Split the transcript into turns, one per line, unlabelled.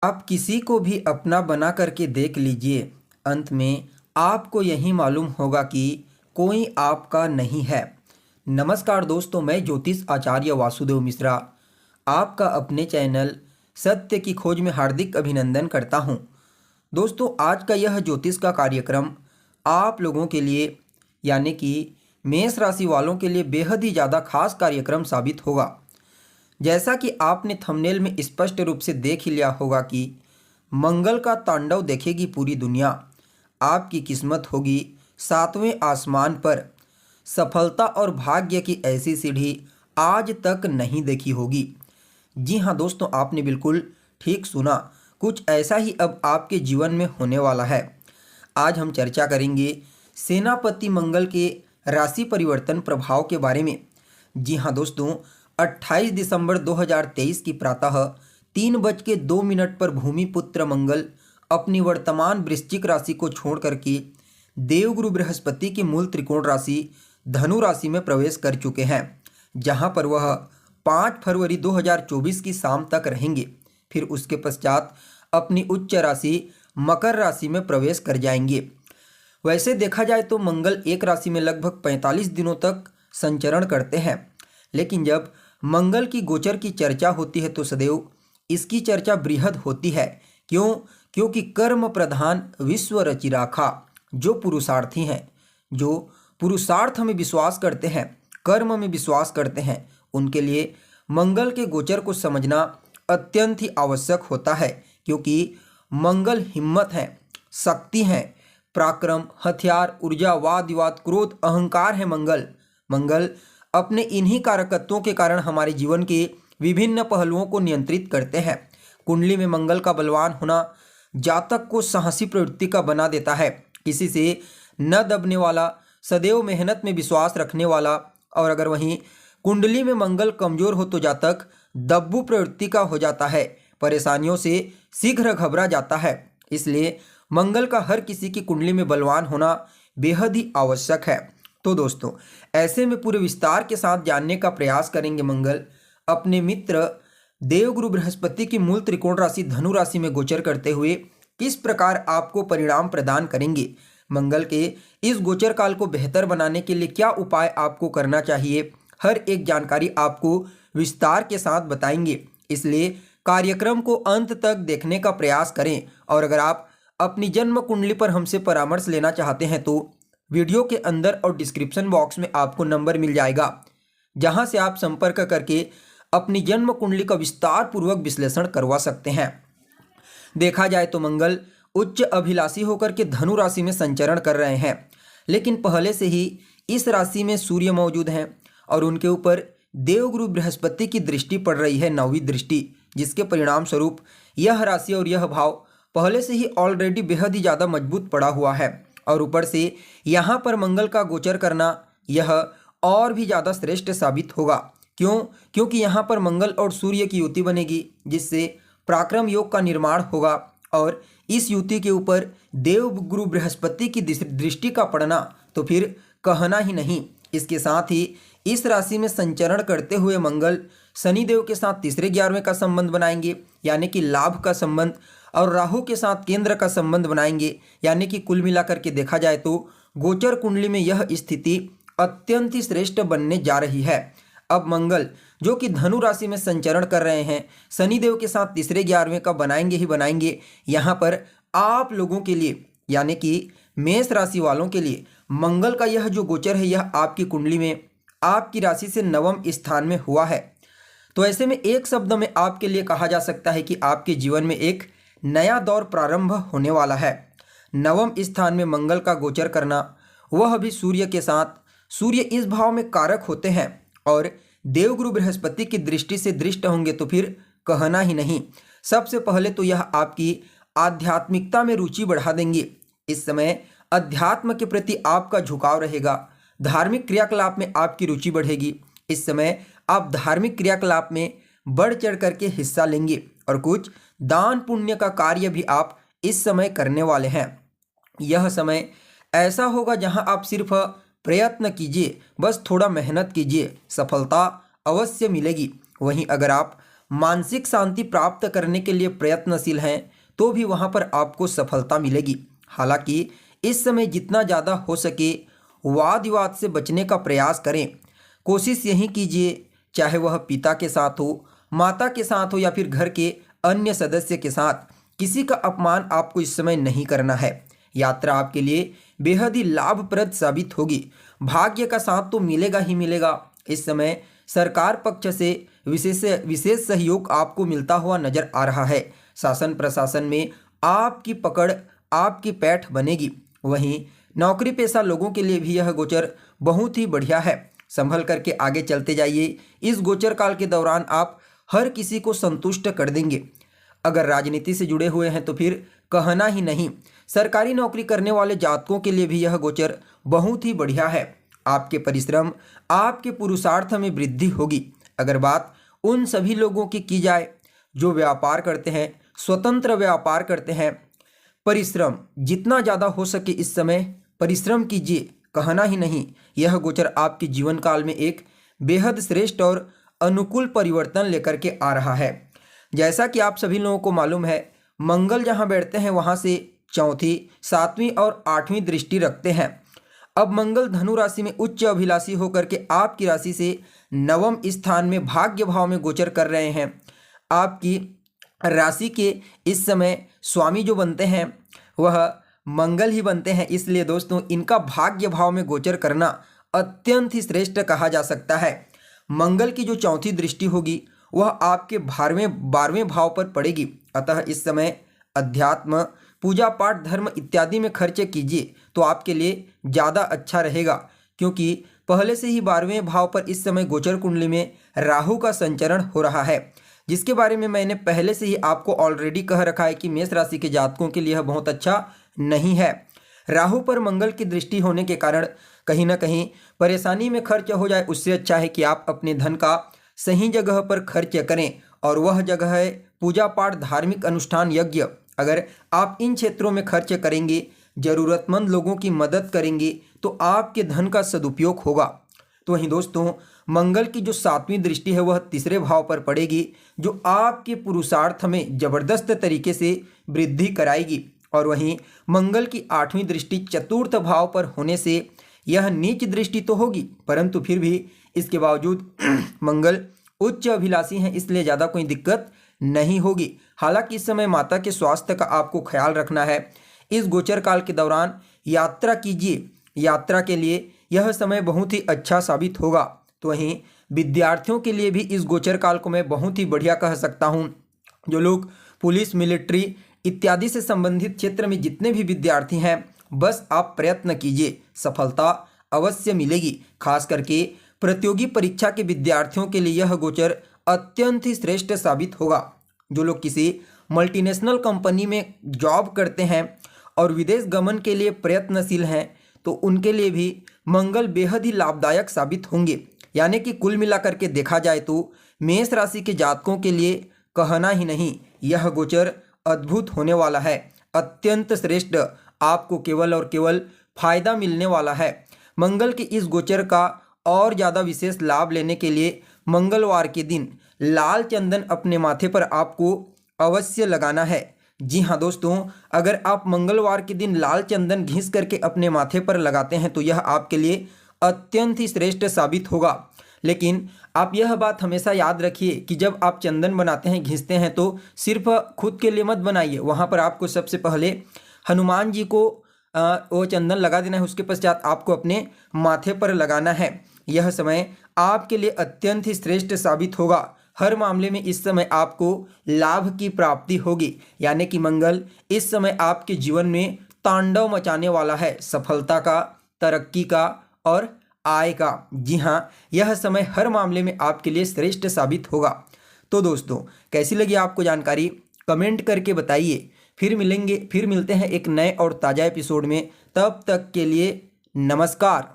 आप किसी को भी अपना बना करके देख लीजिए, अंत में आपको यही मालूम होगा कि कोई आपका नहीं है। नमस्कार दोस्तों, मैं ज्योतिष आचार्य वासुदेव मिश्रा आपका अपने चैनल सत्य की खोज में हार्दिक अभिनंदन करता हूं। दोस्तों, आज का यह ज्योतिष का कार्यक्रम आप लोगों के लिए यानी कि मेष राशि वालों के लिए बेहद ही ज़्यादा खास कार्यक्रम साबित होगा। जैसा कि आपने थंबनेल में स्पष्ट रूप से देख ही लिया होगा कि मंगल का तांडव देखेगी पूरी दुनिया। आपकी किस्मत होगी सातवें आसमान पर। सफलता और भाग्य की ऐसी सीढ़ी आज तक नहीं देखी होगी। जी हाँ दोस्तों, आपने बिल्कुल ठीक सुना, कुछ ऐसा ही अब आपके जीवन में होने वाला है। आज हम चर्चा करेंगे सेनापति मंगल के राशि परिवर्तन प्रभाव के बारे में। जी हाँ दोस्तों, 28 दिसंबर 2023 की प्रातः 3:02 पर भूमिपुत्र मंगल अपनी वर्तमान वृश्चिक राशि को छोड़ करके देवगुरु बृहस्पति की मूल त्रिकोण राशि धनु राशि में प्रवेश कर चुके हैं, जहां पर वह 5 फरवरी 2024 की शाम तक रहेंगे। फिर उसके पश्चात अपनी उच्च राशि मकर राशि में प्रवेश कर जाएंगे। वैसे देखा जाए तो मंगल एक राशि में लगभग 45 दिनों तक संचरण करते हैं, लेकिन जब मंगल की गोचर की चर्चा होती है तो सदैव इसकी चर्चा बृहद होती है। क्योंकि कर्म प्रधान विश्व रचि राखा। जो पुरुषार्थी हैं, जो पुरुषार्थ में विश्वास करते हैं, कर्म में विश्वास करते हैं, उनके लिए मंगल के गोचर को समझना अत्यंत ही आवश्यक होता है। क्योंकि मंगल हिम्मत है, शक्ति है, पराक्रम, हथियार, ऊर्जा, वाद विवाद, क्रोध, अहंकार है। मंगल अपने इन्हीं कारकत्वों के कारण हमारे जीवन के विभिन्न पहलुओं को नियंत्रित करते हैं। कुंडली में मंगल का बलवान होना जातक को साहसी प्रवृत्ति का बना देता है, किसी से न दबने वाला, सदैव मेहनत में विश्वास रखने वाला। और अगर वहीं कुंडली में मंगल कमजोर हो तो जातक दब्बू प्रवृत्ति का हो जाता है, परेशानियों से शीघ्र घबरा जाता है। इसलिए मंगल का हर किसी की कुंडली में बलवान होना बेहद ही आवश्यक है। तो दोस्तों, ऐसे में पूरे विस्तार के साथ जानने का प्रयास करेंगे मंगल अपने मित्र देवगुरु बृहस्पति की मूल त्रिकोण राशि धनु राशि में गोचर करते हुए किस प्रकार आपको परिणाम प्रदान करेंगे। मंगल के इस गोचर काल को बेहतर बनाने के लिए क्या उपाय आपको करना चाहिए, हर एक जानकारी आपको विस्तार के साथ बताएंगे। इसलिए कार्यक्रम को अंत तक देखने का प्रयास करें। और अगर आप अपनी जन्म कुंडली पर हमसे परामर्श लेना चाहते हैं तो वीडियो के अंदर और डिस्क्रिप्शन बॉक्स में आपको नंबर मिल जाएगा, जहां से आप संपर्क करके अपनी जन्म कुंडली का विस्तार पूर्वक विश्लेषण करवा सकते हैं। देखा जाए तो मंगल उच्च अभिलाषी होकर के धनु राशि में संचरण कर रहे हैं, लेकिन पहले से ही इस राशि में सूर्य मौजूद हैं और उनके ऊपर देवगुरु बृहस्पति की दृष्टि पड़ रही है, 9वीं दृष्टि, जिसके परिणाम स्वरूप यह राशि और यह भाव पहले से ही ऑलरेडी बेहद ही ज़्यादा मजबूत पड़ा हुआ है। और ऊपर से यहाँ पर मंगल का गोचर करना यह और भी ज़्यादा श्रेष्ठ साबित होगा। क्योंकि यहाँ पर मंगल और सूर्य की युति बनेगी, जिससे पराक्रम योग का निर्माण होगा। और इस युति के ऊपर देवगुरु बृहस्पति की दृष्टि का पड़ना तो फिर कहना ही नहीं। इसके साथ ही इस राशि में संचरण करते हुए मंगल शनिदेव के साथ तीसरे 11वें का संबंध बनाएंगे, यानी कि लाभ का संबंध, और राहु के साथ केंद्र का संबंध बनाएंगे। यानी कि कुल मिलाकर के देखा जाए तो गोचर कुंडली में यह स्थिति अत्यंत ही श्रेष्ठ बनने जा रही है। अब मंगल जो कि धनु राशि में संचरण कर रहे हैं, शनिदेव के साथ तीसरे 11वें का बनाएंगे ही बनाएंगे। यहाँ पर आप लोगों के लिए यानी कि मेष राशि वालों के लिए मंगल का यह जो गोचर है, यह आपकी कुंडली में आपकी राशि से 9वें स्थान में हुआ है। तो ऐसे में एक शब्द में आपके लिए कहा जा सकता है कि आपके जीवन में एक नया दौर प्रारंभ होने वाला है। 9वें स्थान में मंगल का गोचर करना, वह भी सूर्य के साथ। सूर्य इस भाव में कारक होते हैं और देवगुरु बृहस्पति की दृष्टि से दृष्ट होंगे तो फिर कहना ही नहीं। सबसे पहले तो यह आपकी आध्यात्मिकता में रुचि बढ़ा देंगे। इस समय अध्यात्म के प्रति आपका झुकाव रहेगा, धार्मिक क्रियाकलाप में आपकी रुचि बढ़ेगी। इस समय आप धार्मिक क्रियाकलाप में बढ़ चढ़ करके हिस्सा लेंगे और कुछ दान पुण्य का कार्य भी आप इस समय करने वाले हैं। यह समय ऐसा होगा जहां आप सिर्फ प्रयत्न कीजिए, बस थोड़ा मेहनत कीजिए, सफलता अवश्य मिलेगी। वहीं अगर आप मानसिक शांति प्राप्त करने के लिए प्रयत्नशील हैं तो भी वहाँ पर आपको सफलता मिलेगी। हालांकि इस समय जितना ज़्यादा हो सके वाद विवाद से बचने का प्रयास करें। कोशिश यही कीजिए, चाहे वह पिता के साथ हो, माता के साथ हो या फिर घर के अन्य सदस्य के साथ, किसी का अपमान आपको इस समय नहीं करना है। यात्रा आपके लिए बेहद ही लाभप्रद साबित होगी। भाग्य का साथ तो मिलेगा ही मिलेगा। इस समय सरकार पक्ष से विशेष सहयोग आपको मिलता हुआ नजर आ रहा है। शासन प्रशासन में आपकी पकड़, आपकी पैठ बनेगी। वहीं नौकरी पेशा लोगों के लिए भी यह गोचर बहुत ही बढ़िया है। संभल करके आगे चलते जाइए। इस गोचर काल के दौरान आप हर किसी को संतुष्ट कर देंगे। अगर राजनीति से जुड़े हुए हैं तो फिर कहना ही नहीं। सरकारी नौकरी करने वाले जातकों के लिए भी यह गोचर बहुत ही बढ़िया है। आपके परिश्रम, आपके पुरुषार्थ में वृद्धि होगी। अगर बात उन सभी लोगों की जाए जो व्यापार करते हैं, स्वतंत्र व्यापार करते हैं, परिश्रम जितना ज़्यादा हो सके इस समय परिश्रम कीजिए, कहना ही नहीं। यह गोचर आपके जीवन काल में एक बेहद श्रेष्ठ और अनुकूल परिवर्तन लेकर के आ रहा है। जैसा कि आप सभी लोगों को मालूम है, मंगल जहां बैठते हैं वहां से चौथी, सातवीं और आठवीं दृष्टि रखते हैं। अब मंगल धनु राशि में उच्च अभिलाषी होकर के आपकी राशि से नवम स्थान में भाग्य भाव में गोचर कर रहे हैं। आपकी राशि के इस समय स्वामी जो बनते हैं वह मंगल ही बनते हैं। इसलिए दोस्तों इनका भाग्य भाव में गोचर करना अत्यंत ही श्रेष्ठ कहा जा सकता है। मंगल की जो चौथी दृष्टि होगी वह आपके 12वें भाव पर पड़ेगी। अतः इस समय अध्यात्म, पूजा पाठ, धर्म इत्यादि में खर्च कीजिए तो आपके लिए ज़्यादा अच्छा रहेगा, क्योंकि पहले से ही 12वें भाव पर इस समय गोचर कुंडली में राहु का संचरण हो रहा है, जिसके बारे में मैंने पहले से ही आपको ऑलरेडी कह रखा है कि मेष राशि के जातकों के लिए यह बहुत अच्छा नहीं है। राहु पर मंगल की दृष्टि होने के कारण कहीं ना कहीं परेशानी में खर्च हो जाए। उससे अच्छा है कि आप अपने धन का सही जगह पर खर्च करें, और वह जगह है पूजा पाठ, धार्मिक अनुष्ठान, यज्ञ। अगर आप इन क्षेत्रों में खर्च करेंगे, जरूरतमंद लोगों की मदद करेंगे तो आपके धन का सदुपयोग होगा। तो वहीं दोस्तों मंगल की जो 7वीं दृष्टि है वह तीसरे भाव पर पड़ेगी, जो आपके पुरुषार्थ में जबरदस्त तरीके से वृद्धि कराएगी। और वहीं मंगल की 8वीं दृष्टि चतुर्थ भाव पर होने से यह नीच दृष्टि तो होगी, परंतु फिर भी इसके बावजूद मंगल उच्च अभिलाषी हैं, इसलिए ज़्यादा कोई दिक्कत नहीं होगी। हालांकि इस समय माता के स्वास्थ्य का आपको ख्याल रखना है। इस गोचर काल के दौरान यात्रा कीजिए। यात्रा के लिए यह समय बहुत ही अच्छा साबित होगा। तो वहीं विद्यार्थियों के लिए भी इस गोचर काल को मैं बहुत ही बढ़िया कह सकता हूँ। जो लोग पुलिस, मिलिट्री इत्यादि से संबंधित क्षेत्र में जितने भी विद्यार्थी हैं, बस आप प्रयत्न कीजिए, सफलता अवश्य मिलेगी। खास करके प्रतियोगी परीक्षा के विद्यार्थियों के लिए यह गोचर अत्यंत ही श्रेष्ठ साबित होगा। जो लोग किसी मल्टीनेशनल कंपनी में जॉब करते हैं और विदेश गमन के लिए प्रयत्नशील हैं, तो उनके लिए भी मंगल बेहद ही लाभदायक साबित होंगे। यानी कि कुल मिलाकर के देखा जाए तो मेष राशि के जातकों के लिए कहना ही नहीं, यह गोचर अद्भुत होने वाला है, अत्यंत श्रेष्ठ। आपको केवल और केवल फायदा मिलने वाला है। मंगल के इस गोचर का और ज़्यादा विशेष लाभ लेने के लिए मंगलवार के दिन लाल चंदन अपने माथे पर आपको अवश्य लगाना है। जी हाँ दोस्तों, अगर आप मंगलवार के दिन लाल चंदन घिस करके अपने माथे पर लगाते हैं तो यह आपके लिए अत्यंत ही श्रेष्ठ साबित होगा। लेकिन आप यह बात हमेशा याद रखिए कि जब आप चंदन बनाते हैं, घिसते हैं, तो सिर्फ खुद के लिए मत बनाइए। वहाँ पर आपको सबसे पहले हनुमान जी को वो चंदन लगा देना है, उसके पश्चात आपको अपने माथे पर लगाना है। यह समय आपके लिए अत्यंत ही श्रेष्ठ साबित होगा। हर मामले में इस समय आपको लाभ की प्राप्ति होगी। यानी कि मंगल इस समय आपके जीवन में तांडव मचाने वाला है, सफलता का, तरक्की का और आय का। जी हाँ, यह समय हर मामले में आपके लिए श्रेष्ठ साबित होगा। तो दोस्तों कैसी लगी आपको जानकारी, कमेंट करके बताइए। फिर मिलते हैं एक नए और ताज़ा एपिसोड में। तब तक के लिए नमस्कार।